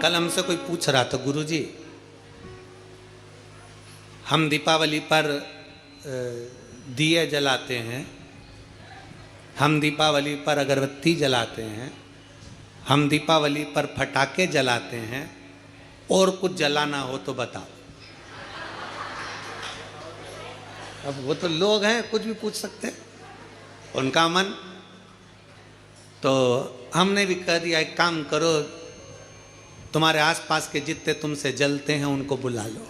कल हमसे कोई पूछ रहा था, गुरुजी हम दीपावली पर दिए जलाते हैं, हम दीपावली पर अगरबत्ती जलाते हैं, हम दीपावली पर फटाके जलाते हैं, और कुछ जलाना हो तो बताओ। अब वो तो लोग हैं, कुछ भी पूछ सकते हैं, उनका मन। तो हमने भी कह दिया, एक काम करो, तुम्हारे आसपास के जितने तुमसे जलते हैं उनको बुला लो,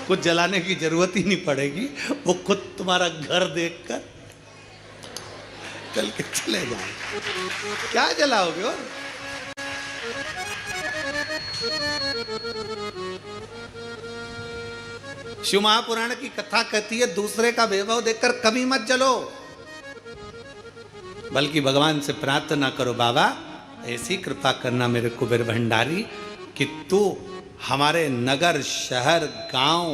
कुछ जलाने की जरूरत ही नहीं पड़ेगी, वो खुद तुम्हारा घर देखकर चल के चले जाए। क्या जलाओगे? और शिव महापुराण की कथा कहती है, दूसरे का वैभव देखकर कभी मत जलो, बल्कि भगवान से प्रार्थना करो, बाबा ऐसी कृपा करना मेरे कुबेर भंडारी कि तू हमारे नगर, शहर, गांव,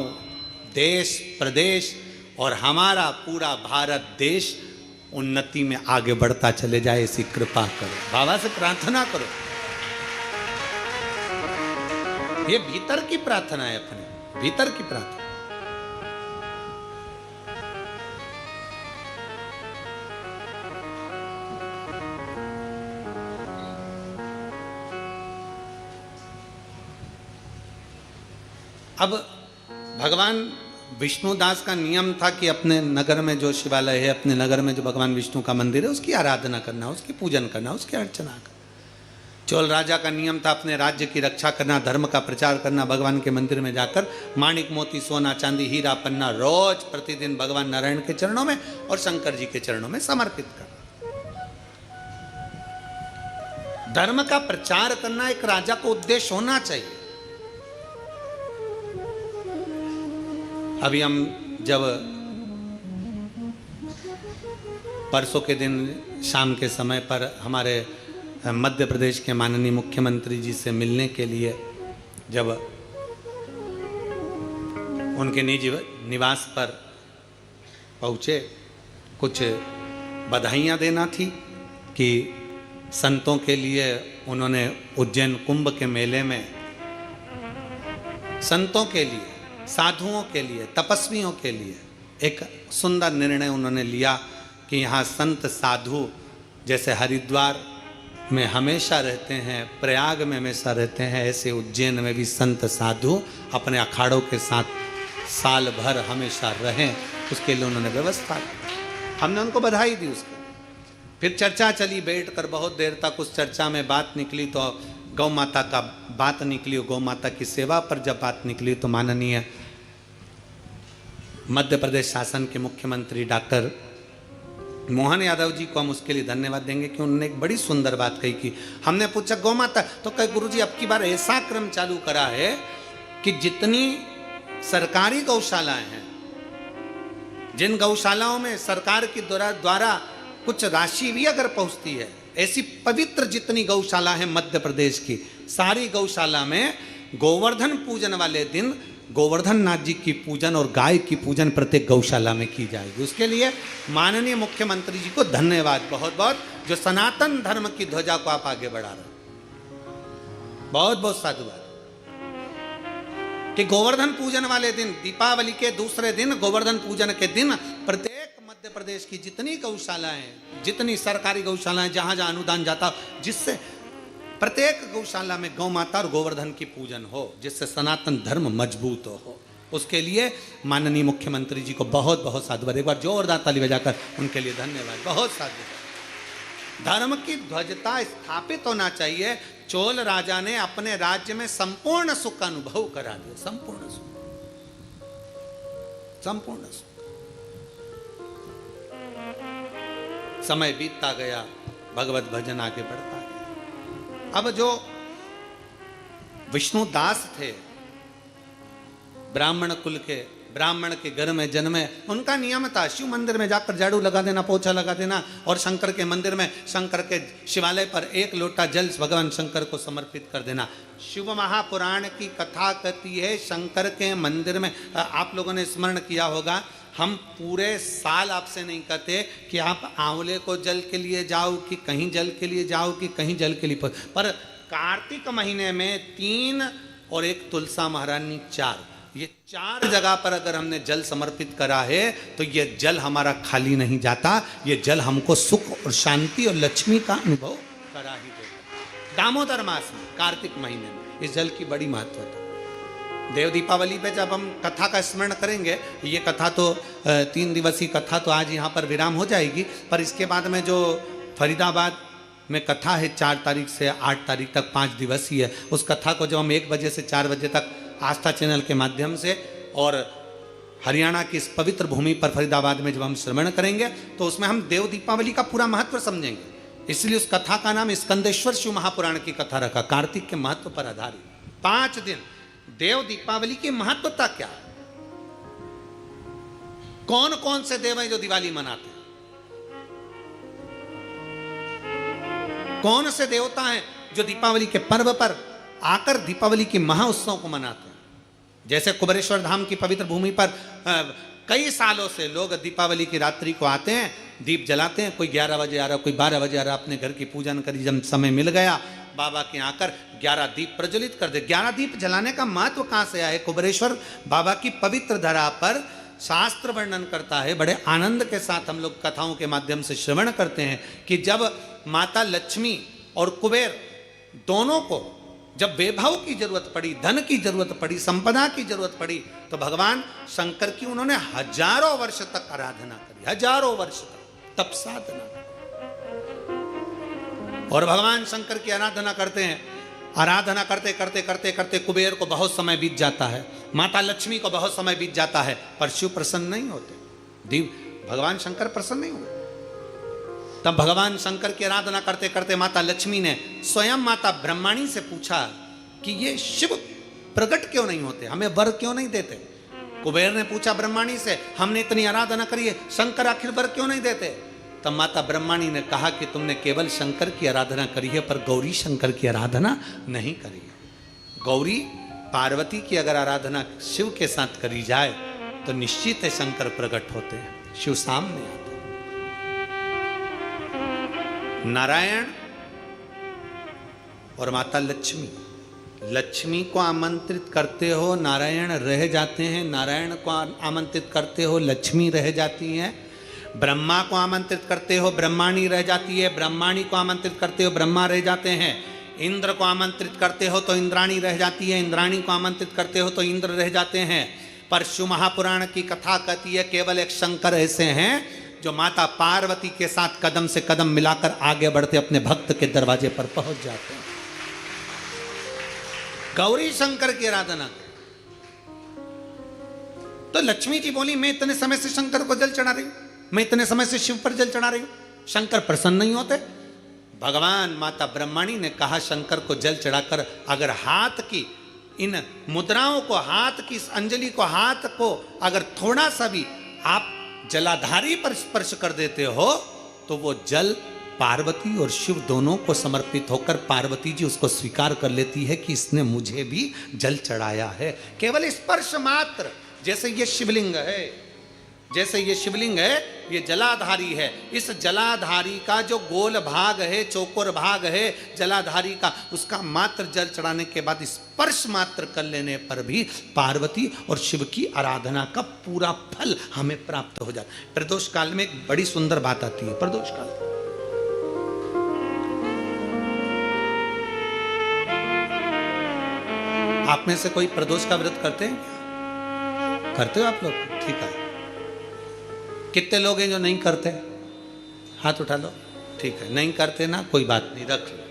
देश, प्रदेश और हमारा पूरा भारत देश उन्नति में आगे बढ़ता चले जाए, ऐसी कृपा करो। बाबा से प्रार्थना करो। ये भीतर की प्रार्थना है, अपने भीतर की प्रार्थना। अब भगवान विष्णुदास का नियम था कि अपने नगर में जो शिवालय है, अपने नगर में जो भगवान विष्णु का मंदिर है, उसकी आराधना करना, उसकी पूजन करना, उसकी अर्चना करना। चोल राजा का नियम था अपने राज्य की रक्षा करना, धर्म का प्रचार करना, भगवान के मंदिर में जाकर माणिक मोती, सोना, चांदी, हीरा, पन्ना रोज प्रतिदिन भगवान नारायण के चरणों में और शंकर जी के चरणों में समर्पित करना। धर्म का प्रचार करना एक राजा को उद्देश्य होना चाहिए। अभी हम जब परसों के दिन शाम के समय पर हमारे मध्य प्रदेश के माननीय मुख्यमंत्री जी से मिलने के लिए जब उनके निजी निवास पर पहुँचे, कुछ बधाइयाँ देना थी कि संतों के लिए उन्होंने उज्जैन कुंभ के मेले में संतों के लिए, साधुओं के लिए, तपस्वियों के लिए एक सुंदर निर्णय उन्होंने लिया कि यहाँ संत साधु जैसे हरिद्वार में हमेशा रहते हैं, प्रयाग में हमेशा रहते हैं, ऐसे उज्जैन में भी संत साधु अपने अखाड़ों के साथ साल भर हमेशा रहें, उसके लिए उन्होंने व्यवस्था की। हमने उनको बधाई दी। उसके फिर चर्चा चली, बैठकर बहुत देर तक उस चर्चा में बात निकली तो गौ माता का बात निकली। गौ माता की सेवा पर जब बात निकली तो माननीय मध्य प्रदेश शासन के मुख्यमंत्री डॉक्टर मोहन यादव जी को हम उसके लिए धन्यवाद देंगे कि उन्होंने एक बड़ी सुंदर बात कही कि हमने पूछा गौ माता, तो कहे गुरुजी अब की बार ऐसा क्रम चालू करा है कि जितनी सरकारी गौशालाएं हैं, जिन गौशालाओं में सरकार के द्वारा कुछ राशि भी अगर पहुंचती है, ऐसी पवित्र जितनी गौशाला है मध्य प्रदेश की, सारी गौशाला में गोवर्धन पूजन वाले दिन गोवर्धन नाथ जी की पूजन और गाय की पूजन प्रत्येक गौशाला में की जाएगी। उसके लिए माननीय मुख्यमंत्री जी को धन्यवाद बहुत बहुत, जो सनातन धर्म की ध्वजा को आप आगे बढ़ा रहे हैं। बहुत बहुत साधुवाद कि गोवर्धन पूजन वाले दिन, दीपावली के दूसरे दिन, गोवर्धन पूजन के दिन प्रत्येक मध्य प्रदेश की जितनी गौशालाएं, जितनी सरकारी गौशालाएं, जहां जहां अनुदान जाता, जिससे प्रत्येक गौशाला में गौ माता और गोवर्धन की पूजन हो, जिससे सनातन धर्म मजबूत हो, उसके लिए माननीय मुख्यमंत्री जी को बहुत बहुत साधुवाद। एक बार जोरदार ताली बजाकर उनके लिए धन्यवाद, बहुत साधुवाद। धर्म की ध्वजता स्थापित होना चाहिए। चोल राजा ने अपने राज्य में संपूर्ण सुख का अनुभव करा दिया, संपूर्ण सुख, संपूर्ण सुख। समय बीतता गया, भगवत भजन आगे बढ़ता गया। अब जो विष्णुदास थे, ब्राह्मण कुल के, ब्राह्मण के घर में जन्मे, उनका नियम था शिव मंदिर में जाकर झाड़ू लगा देना, पोछा लगा देना, और शंकर के मंदिर में, शंकर के शिवालय पर एक लोटा जल भगवान शंकर को समर्पित कर देना। शिव महापुराण की कथा कहती है, शंकर के मंदिर में, आप लोगों ने स्मरण किया होगा, हम पूरे साल आपसे नहीं कहते कि आप आंवले को जल के लिए जाओ कि कहीं जल के लिए जाओ कि कहीं जल के लिए, पर कार्तिक महीने में 3 और एक तुलसा महारानी 4, ये 4 जगह पर अगर हमने जल समर्पित करा है तो ये जल हमारा खाली नहीं जाता, ये जल हमको सुख और शांति और लक्ष्मी का अनुभव करा ही देगा। दामोदर मास में कार्तिक महीने में इस जल की बड़ी महत्वता। देव दीपावली पे जब हम कथा का स्मरण करेंगे, ये कथा तो 3 दिवसीय कथा तो आज यहाँ पर विराम हो जाएगी, पर इसके बाद में जो फरीदाबाद में कथा है 4 तारीख से 8 तारीख तक 5 दिवसीय है, उस कथा को जब हम 1 बजे से 4 बजे तक आस्था चैनल के माध्यम से और हरियाणा की इस पवित्र भूमि पर फरीदाबाद में जब हम श्रवण करेंगे तो उसमें हम देव दीपावली का पूरा महत्व समझेंगे। इसलिए उस कथा का नाम स्कंदेश्वर शिव महापुराण की कथा रखा, कार्तिक के महत्व पर आधारित। 5 दिन देव दीपावली की महत्वता क्या है? कौन कौन से देव हैं जो दिवाली मनाते हैं? कौन से देवता हैं जो दीपावली के पर्व पर आकर दीपावली की महाउत्सव को मनाते हैं? जैसे कुबेरेश्वर धाम की पवित्र भूमि पर कई सालों से लोग दीपावली की रात्रि को आते हैं, दीप जलाते हैं, कोई 11 बजे आ रहा, कोई 12 बजे आ रहा, अपने घर की पूजन करी, जब समय मिल गया बाबा के यहाँ आकर 11 दीप प्रज्वलित कर दे। 11 दीप जलाने का महत्व कहाँ से आया है? कुबेरेश्वर बाबा की पवित्र धरा पर शास्त्र वर्णन करता है, बड़े आनंद के साथ हम लोग कथाओं के माध्यम से श्रवण करते हैं कि जब माता लक्ष्मी और कुबेर दोनों को जब वैभव की जरूरत पड़ी, धन की जरूरत पड़ी, संपदा की जरूरत पड़ी, तो भगवान शंकर की उन्होंने हजारों वर्ष तक आराधना करी, हजारों वर्ष तक तप साधना। और भगवान शंकर की आराधना करते हैं, आराधना करते करते करते करते कुबेर को बहुत समय बीत जाता है, माता लक्ष्मी को बहुत समय बीत जाता है, पर शिव प्रसन्न नहीं होते, भगवान शंकर प्रसन्न नहीं हुए। तब भगवान शंकर की आराधना करते करते माता लक्ष्मी ने स्वयं माता ब्रह्माणी से पूछा कि ये शिव प्रकट क्यों नहीं होते, हमें वर क्यों नहीं देते? कुबेर ने पूछा ब्रह्माणी से, हमने इतनी आराधना करी है, शंकर आखिर वर क्यों नहीं देते? तब माता ब्रह्माणी ने कहा कि तुमने केवल शंकर की आराधना करी है, पर गौरी शंकर की आराधना नहीं करी है। गौरी पार्वती की अगर आराधना शिव के साथ करी जाए तो निश्चित है शंकर प्रकट होते हैं, शिव सामने आते। नारायण और माता लक्ष्मी, लक्ष्मी को आमंत्रित करते हो नारायण रह जाते हैं, नारायण को आमंत्रित करते हो लक्ष्मी रह जाती हैं, ब्रह्मा को आमंत्रित करते हो ब्रह्माणी रह जाती है, ब्रह्माणी को आमंत्रित करते हो ब्रह्मा रह जाते हैं, इंद्र को आमंत्रित करते हो तो इंद्राणी रह जाती है, इंद्राणी को आमंत्रित करते हो तो इंद्र रह जाते हैं। पर शिव महापुराण की कथा कहती है केवल एक शंकर ऐसे हैं जो माता पार्वती के साथ कदम से कदम मिलाकर आगे बढ़ते अपने भक्त के दरवाजे पर पहुंच जाते हैं। गौरी शंकर की आराधना। तो लक्ष्मी जी बोली मैं इतने समय से शंकर को जल चढ़ा रही हूं, मैं इतने समय से शिव पर जल चढ़ा रही हूं, शंकर प्रसन्न नहीं होते? भगवान माता ब्रह्माणी ने कहा शंकर को जल चढ़ाकर अगर हाथ की इन मुद्राओं को, हाथ की इस अंजलि को, हाथ को अगर थोड़ा सा भी आप जलाधारी पर स्पर्श कर देते हो तो वो जल पार्वती और शिव दोनों को समर्पित होकर पार्वती जी उसको स्वीकार कर लेती है कि इसने मुझे भी जल चढ़ाया है। केवल स्पर्श मात्र, जैसे ये शिवलिंग है, जैसे ये शिवलिंग है, ये जलाधारी है, इस जलाधारी का जो गोल भाग है, चौकोर भाग है जलाधारी का, उसका मात्र जल चढ़ाने के बाद स्पर्श मात्र कर लेने पर भी पार्वती और शिव की आराधना का पूरा फल हमें प्राप्त हो जाता है। प्रदोष काल में एक बड़ी सुंदर बात आती है। प्रदोष काल आप में से कोई प्रदोष का व्रत करते हैं? करते हो आप लोग? ठीक है। कितने लोग हैं जो नहीं करते? हाथ उठा लो। ठीक है, नहीं करते ना, कोई बात नहीं, रख लो,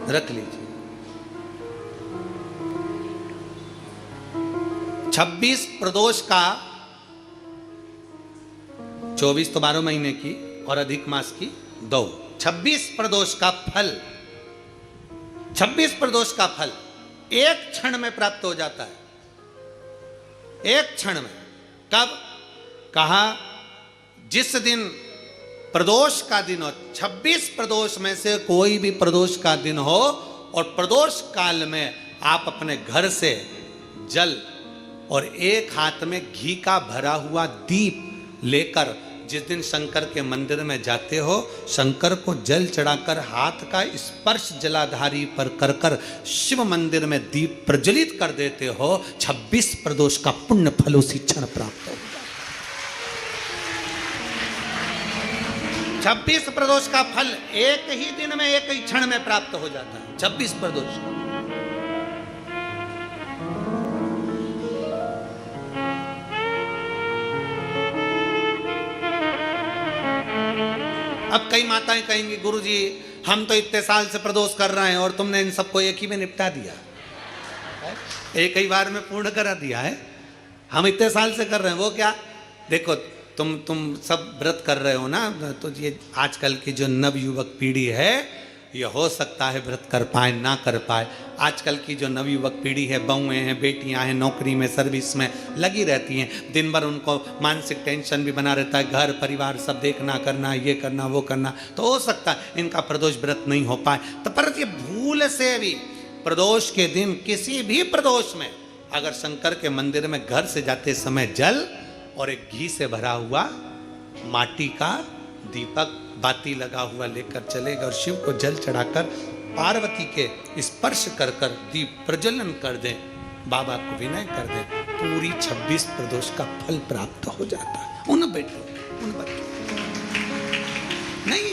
रख लीजिए। 26 प्रदोष का, 24 तो 12 महीने की और अधिक मास की 2, 26 प्रदोष का फल, 26 प्रदोष का फल एक क्षण में प्राप्त हो जाता है, एक क्षण में। कब? कहा जिस दिन प्रदोष का दिन हो, 26 प्रदोष में से कोई भी प्रदोष का दिन हो और प्रदोष काल में आप अपने घर से जल और एक हाथ में घी का भरा हुआ दीप लेकर जिस दिन शंकर के मंदिर में जाते हो, शंकर को जल चढ़ाकर हाथ का स्पर्श जलाधारी पर कर कर शिव मंदिर में दीप प्रज्वलित कर देते हो, 26 प्रदोष का पुण्य फल उसी क्षण प्राप्त हो। 26 प्रदोष का फल एक ही दिन में, एक ही क्षण में प्राप्त हो जाता है। 26 प्रदोष का। अब कई माताएं कहेंगी, गुरुजी हम तो इतने साल से प्रदोष कर रहे हैं और तुमने इन सबको एक ही में निपटा दिया, एक ही बार में पूर्ण करा दिया है। हम इतने साल से कर रहे हैं, वो क्या? देखो तुम सब व्रत कर रहे हो ना, तो ये आजकल की जो नव युवक पीढ़ी है, ये हो सकता है व्रत कर पाए ना कर पाए। आजकल की जो नव युवक पीढ़ी है, बहुएं हैं, बेटियां हैं, नौकरी में सर्विस में लगी रहती हैं, दिन भर उनको मानसिक टेंशन भी बना रहता है, घर परिवार सब देखना करना, ये करना वो करना, तो हो सकता है इनका प्रदोष व्रत नहीं हो पाए। तो पर ये भूल से भी प्रदोष के दिन, किसी भी प्रदोष में अगर शंकर के मंदिर में घर से जाते समय जल और एक घी से भरा हुआ माटी का दीपक बाती लगा हुआ लेकर चलेगा और शिव को जल चढ़ाकर पार्वती के स्पर्श कर कर दीप प्रज्वलन कर दें, बाबा को विनय कर दें, पूरी 26 प्रदोष का फल प्राप्त हो जाता है उन बेटों, उन बच्चों। नहीं